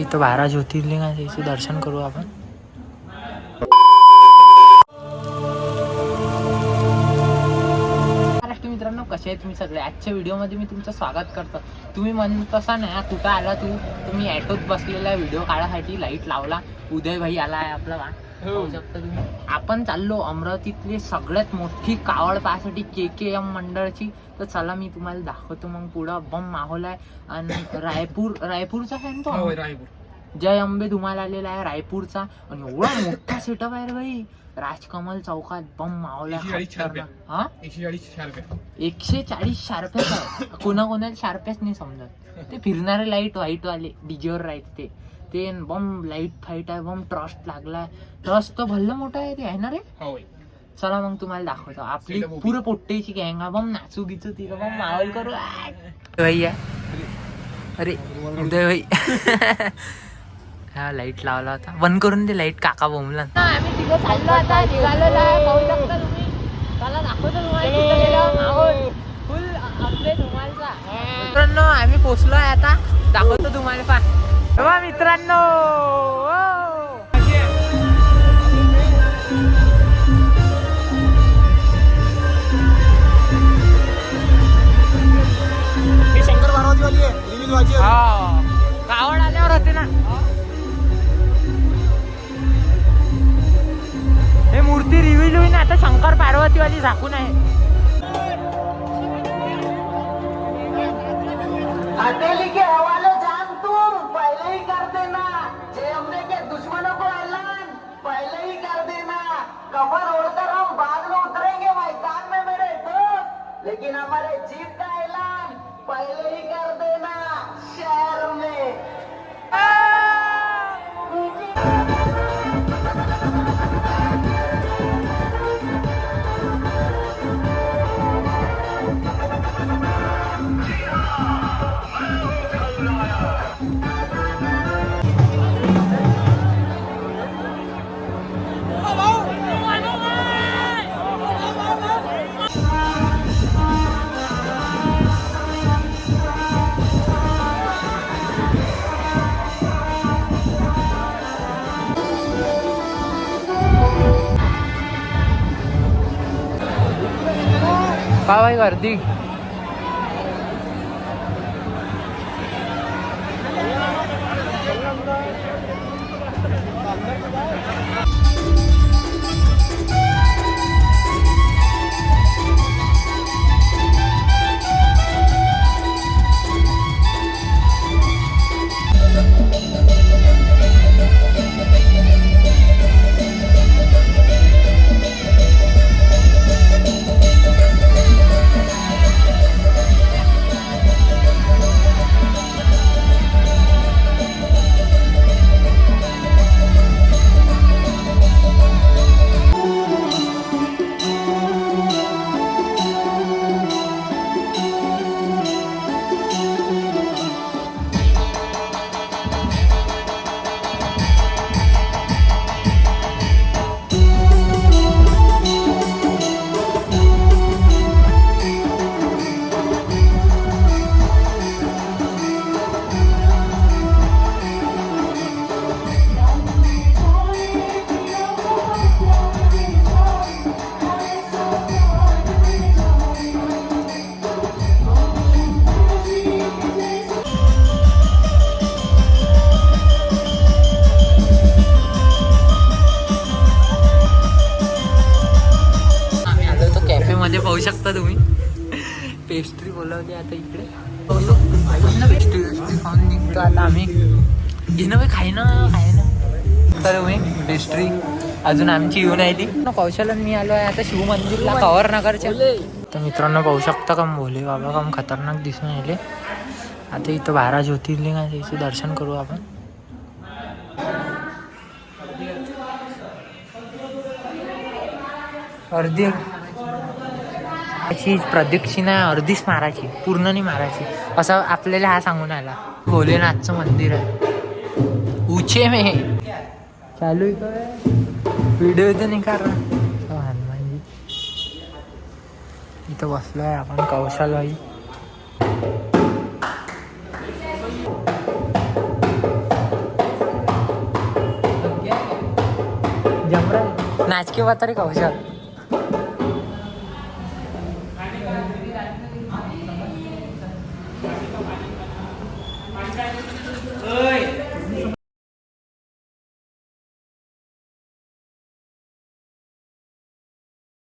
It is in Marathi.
इथं 12 ज्योतिर्लिंगाचे दर्शन करू आपण. मित्रांनो, कसे आहे तुम्ही सगळे. आजच्या व्हिडिओमध्ये मी तुमचं स्वागत करतो. तुम्ही म्हणत असा ना कुठं आला तुम्ही ॲटोत बसलेला व्हिडिओ काढायसाठी लाईट लावला. उदय भाई आला आहे आपला. पाहू शकता तुम्ही. आपण चाललो अमरावतीतली सगळ्यात मोठी कावड पाहण्यासाठी KKM मंडळची. तर चला मी तुम्हाला दाखवतो. मग पुढं बम माहोल आहे. आणि रायपूरचा आहे ना तो. रायपूर जय अंबे धुमाल आलेला आहे रायपूरचा. आणि एवढा मोठा सेटअप आहे रे भाई. राजकमल चौकात बम माहोल आहे. 140 शार्प्या. कोणाकोणाला शार्प्याच नाही समजत. ते फिरणारे लाईट व्हाईट वाले डीजेवर राहते ते बम लाईट फाईट आहे. बम ट्रस्ट लागलाय. ट्रस्ट तर भल्लं मोठं आहे ते आहे ना रे. चला मग तुम्हाला दाखवतो. आपली पुरं पोट्टेची गँग आहे. बम नाचू बिचू तिथं बम माहोल करू भैया. अरे उदय भाई हा लाईट लावला होता. बंद करून दे लाईट. काका बोंबला. आम्ही तिथे चाललो आता. निघालेलो आहे. पाहू शकता तुम्ही. चला दाखवतो तुम्हाला माहोल फुल आपले धुमालचा. मित्रांनो आम्ही पोचलो आहे आता. दाखवतो तुम्हाला. पहा मित्रांनो. शंकर पार्वती वाली आहे. रिलीज व्हायची आहे. कावड आल्यावर होते ना. हे मूर्ती रिव्हील होईन आता. शंकर पार्वती वाली झाकून आहे. हथेली के हवाले जान तुम पहले ही कर देना. जय अम्बे के दुश्मनों को ऐलान पहले ही कर देना. कफन ओढ़कर हम बाद में उतरेंगे मैदान में मेरे दोस्त. लेकिन हमारे जीत का ऐलान पहले ही कर देना शहर में. का भाई गर्दी. मध्ये पाहू शकता तुम्ही. पेस्ट्री बोलवली आता इकडे. पेस्ट्री खाऊन निघतो आता आम्ही. घेणं बी खाय ना. तर तुम्ही पेस्ट्री अजून आमची येऊन आली. कौशल मी आलो आहे आता शिव मंदिरला कवर नगरच्या. तर मित्रांनो पाहू शकता का भोले बाबा काम खतरनाक दिसून आले. आता इथं 12 ज्योतिर्लिंगाचे दर्शन करू आपण. अर्धी अशी प्रदक्षिणा अर्धीच मारायची. पूर्ण नाही मारायची असं आपल्याला हा सांगून आला. भोलेनाथचं मंदिर आहे. ऊंचे में चालू व्हिडिओ तर नाही करा. हनुमानजी इथं बसलोय आपण. कौशल भाई नाचके म्हातारे कौशल. ओय